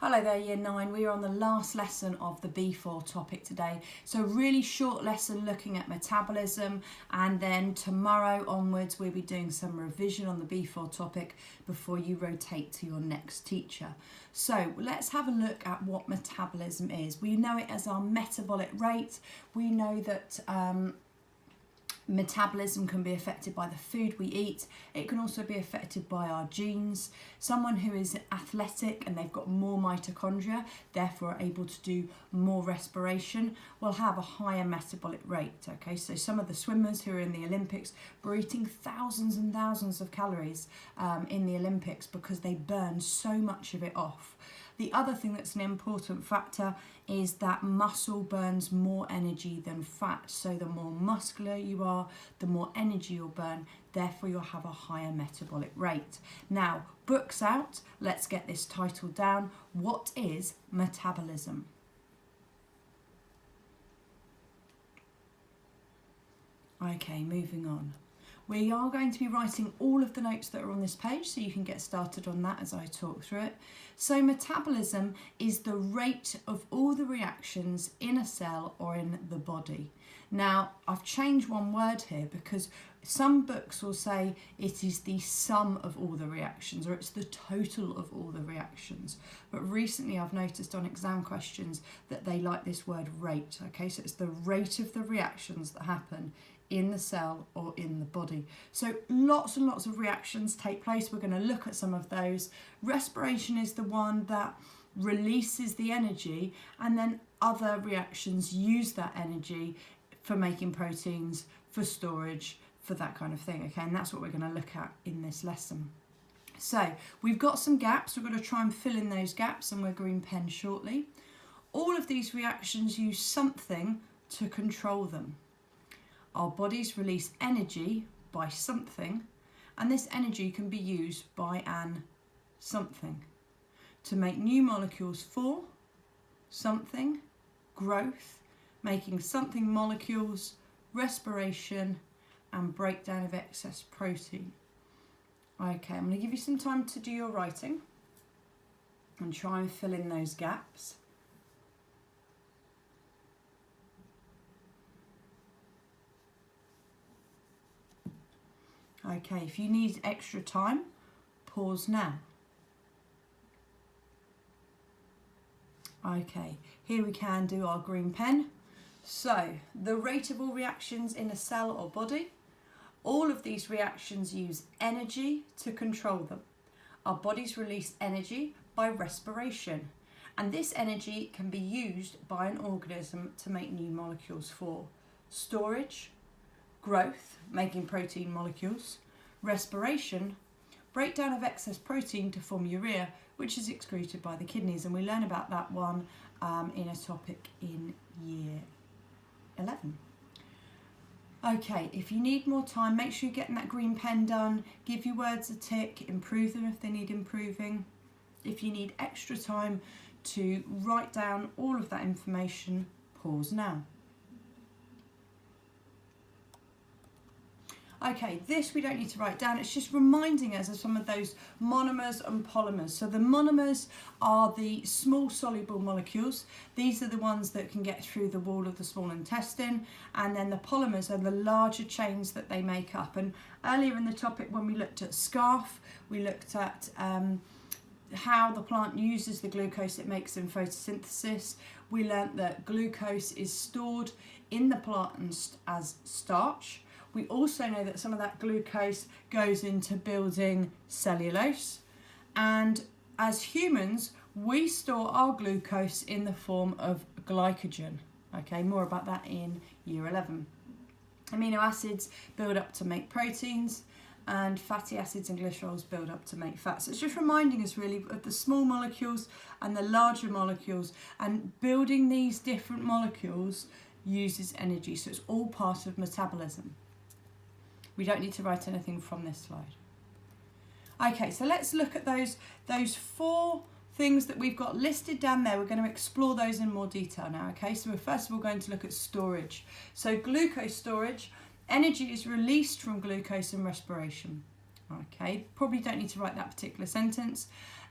Hello there, Year 9. We are on the last lesson of the B4 topic today. So really short lesson looking at metabolism, and then tomorrow onwards we'll be doing some revision on the B4 topic before you rotate to your next teacher. So let's have a look at what metabolism is. We know it as our metabolic rate. We know that metabolism can be affected by the food we eat. It can also be affected by our genes. Someone who is athletic and they've got more mitochondria, therefore are able to do more respiration, will have a higher metabolic rate. Okay, so some of the swimmers who are in the Olympics were eating thousands and thousands of calories in the Olympics because they burn so much of it off. The other thing that's an important factor is that muscle burns more energy than fat. So the more muscular you are, the more energy you'll burn, therefore you'll have a higher metabolic rate. Now, books out, let's get this title down. What is metabolism? Okay, moving on. We are going to be writing all of the notes that are on this page, so you can get started on that as I talk through it. So metabolism is the rate of all the reactions in a cell or in the body. Now, I've changed one word here because some books will say it is the sum of all the reactions, or it's the total of all the reactions. But recently I've noticed on exam questions that they like this word rate. Okay, so it's the rate of the reactions that happen in the cell or in the body. So lots and lots of reactions take place. We're going to look at some of those. Respiration is the one that releases the energy, and then other reactions use that energy for making proteins, for storage, for that kind of thing. Okay, and that's what we're going to look at in this lesson. So we've got some gaps. We're going to try and fill in those gaps, and we're green pen shortly. All of these reactions use something to control them. Our bodies release energy by something, and this energy can be used by an something to make new molecules for something, growth, making something molecules, respiration, and breakdown of excess protein. Okay, I'm going to give you some time to do your writing and try and fill in those gaps. Okay, if you need extra time, pause now. Okay, here we can do our green pen. So, the rate of all reactions in a cell or body. All of these reactions use energy to control them. Our bodies release energy by respiration, and this energy can be used by an organism to make new molecules for storage, growth, making protein molecules, respiration, breakdown of excess protein to form urea, which is excreted by the kidneys, and we learn about that one in a topic in year 11. Okay, if you need more time, make sure you're getting that green pen done, give your words a tick, improve them if they need improving. If you need extra time to write down all of that information, pause now. Okay, this we don't need to write down. It's just reminding us of some of those monomers and polymers. So the monomers are the small soluble molecules. These are the ones that can get through the wall of the small intestine. And then the polymers are the larger chains that they make up. And earlier in the topic when we looked at scarf, we looked at how the plant uses the glucose it makes in photosynthesis. We learnt that glucose is stored in the plant as starch. We also know that some of that glucose goes into building cellulose, and as humans we store our glucose in the form of glycogen. Okay, more about that in year 11. Amino acids build up to make proteins, and fatty acids and glycerols build up to make fat. So it's just reminding us really of the small molecules and the larger molecules, and building these different molecules uses energy, so it's all part of metabolism. We don't need to write anything from this slide. Okay, so let's look at those four things that we've got listed down there. We're going to explore those in more detail now, okay? So we're first of all going to look at storage. So glucose storage, energy is released from glucose in respiration. Okay, probably don't need to write that particular sentence.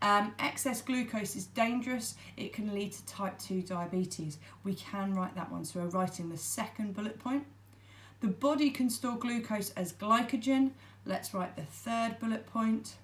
Excess glucose is dangerous. It can lead to type 2 diabetes. We can write that one, so we're writing the second bullet point. The body can store glucose as glycogen. Let's write the third bullet point.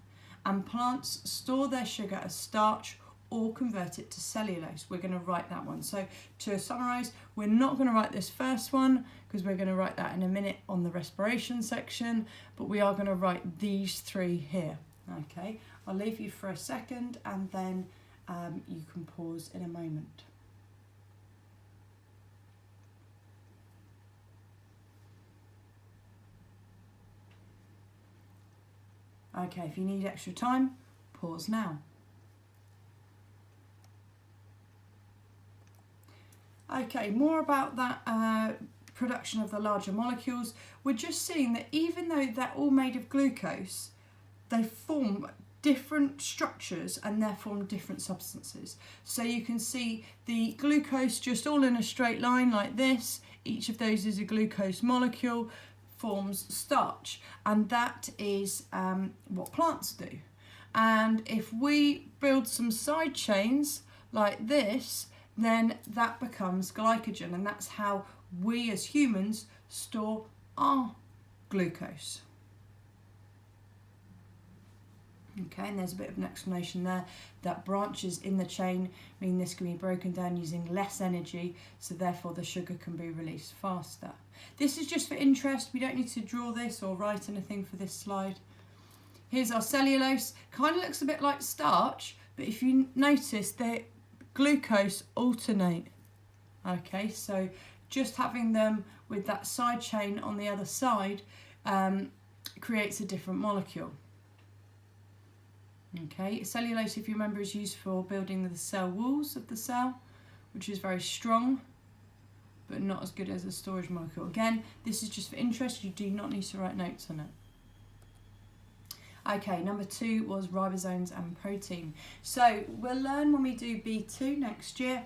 And plants store their sugar as starch or convert it to cellulose. We're going to write that one. So to summarise, we're not going to write this first one because we're going to write that in a minute on the respiration section, but we are going to write these three here. Okay, I'll leave you for a second and then you can pause in a moment. Okay, if you need extra time, pause now. Okay, more about that production of the larger molecules. We're just seeing that even though they're all made of glucose, they form different structures and they form different substances. So you can see the glucose just all in a straight line like this. Each of those is a glucose molecule, forms starch, and that is what plants do. And if we build some side chains like this, then that becomes glycogen, and that's how we as humans store our glucose. Okay, and there's a bit of an explanation there that branches in the chain mean this can be broken down using less energy, so therefore the sugar can be released faster. This is just for interest. We don't need to draw this or write anything for this slide. Here's our cellulose. Kind of looks a bit like starch, but if you notice, the glucose alternate. Okay, so just having them with that side chain on the other side creates a different molecule. Okay, cellulose, if you remember, is used for building the cell walls of the cell, which is very strong, but not as good as a storage molecule. Again, this is just for interest. You do not need to write notes on it. Okay, number 2 was ribosomes and protein. So we'll learn when we do B2 next year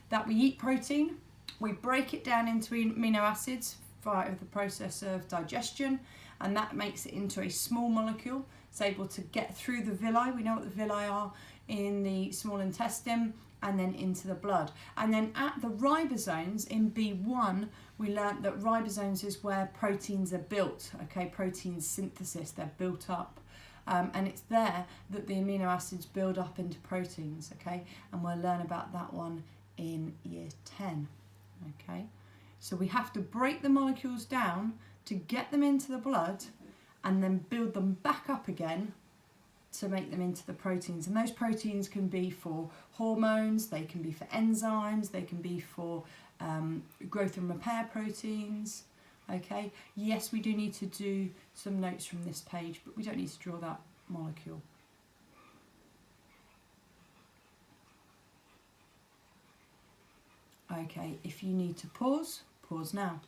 that we eat protein, we break it down into amino acids via the process of digestion, and that makes it into a small molecule. It's able to get through the villi. We know what the villi are in the small intestine, and then into the blood. And then at the ribosomes in B1, we learnt that ribosomes is where proteins are built. Okay, protein synthesis, they're built up. And it's there that the amino acids build up into proteins, okay? And we'll learn about that one in year 10, okay? So we have to break the molecules down to get them into the blood and then build them back up again to make them into the proteins. And those proteins can be for hormones, they can be for enzymes, they can be for growth and repair proteins. Okay, yes, we do need to do some notes from this page, but we don't need to draw that molecule. Okay, if you need to pause, pause now.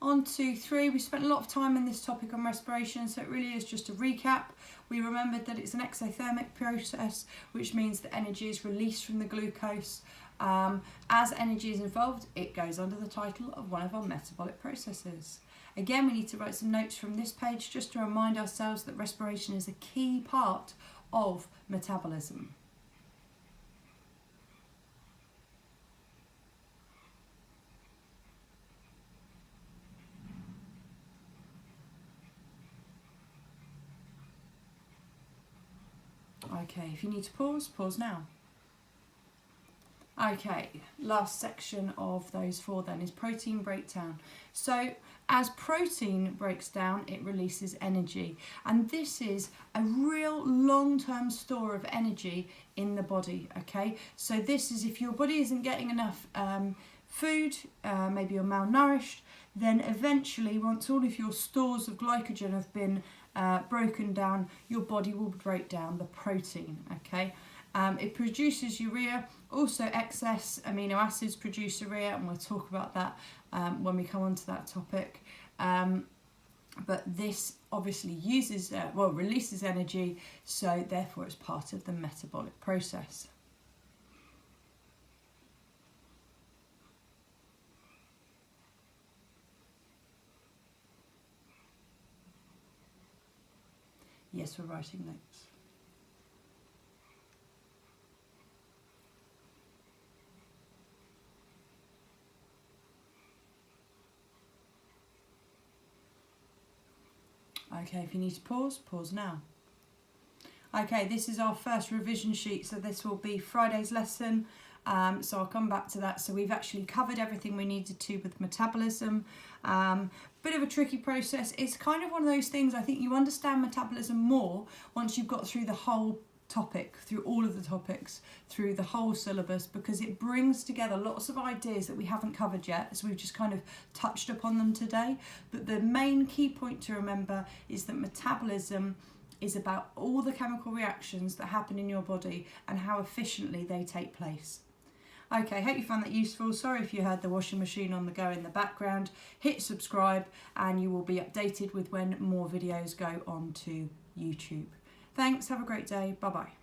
On to 3, we spent a lot of time in this topic on respiration, so it really is just a recap. We remembered that it's an exothermic process, which means that energy is released from the glucose. As energy is involved, it goes under the title of one of our metabolic processes. Again, we need to write some notes from this page just to remind ourselves that respiration is a key part of metabolism. Okay, if you need to pause, pause now. Okay, last section of those 4 then is protein breakdown. So as protein breaks down, it releases energy, and this is a real long-term store of energy in the body. Okay, so this is if your body isn't getting enough food, maybe you're malnourished, then eventually once all of your stores of glycogen have been broken down, your body will break down the protein. Okay. It produces urea. Also, excess amino acids produce urea, and we'll talk about that when we come on to that topic. But this obviously releases energy, so therefore it's part of the metabolic process. Yes, we're writing notes. Okay, if you need to pause, pause now. Okay, this is our first revision sheet, so this will be Friday's lesson. So I'll come back to that. So we've actually covered everything we needed to with metabolism. Bit of a tricky process. It's kind of one of those things, I think you understand metabolism more once you've got through the whole topic, through all of the topics, through the whole syllabus, because it brings together lots of ideas that we haven't covered yet, so we've just kind of touched upon them today. But the main key point to remember is that metabolism is about all the chemical reactions that happen in your body and how efficiently they take place. Okay, hope you found that useful. Sorry if you heard the washing machine on the go in the background. Hit subscribe and you will be updated with when more videos go onto YouTube. Thanks, have a great day, bye bye.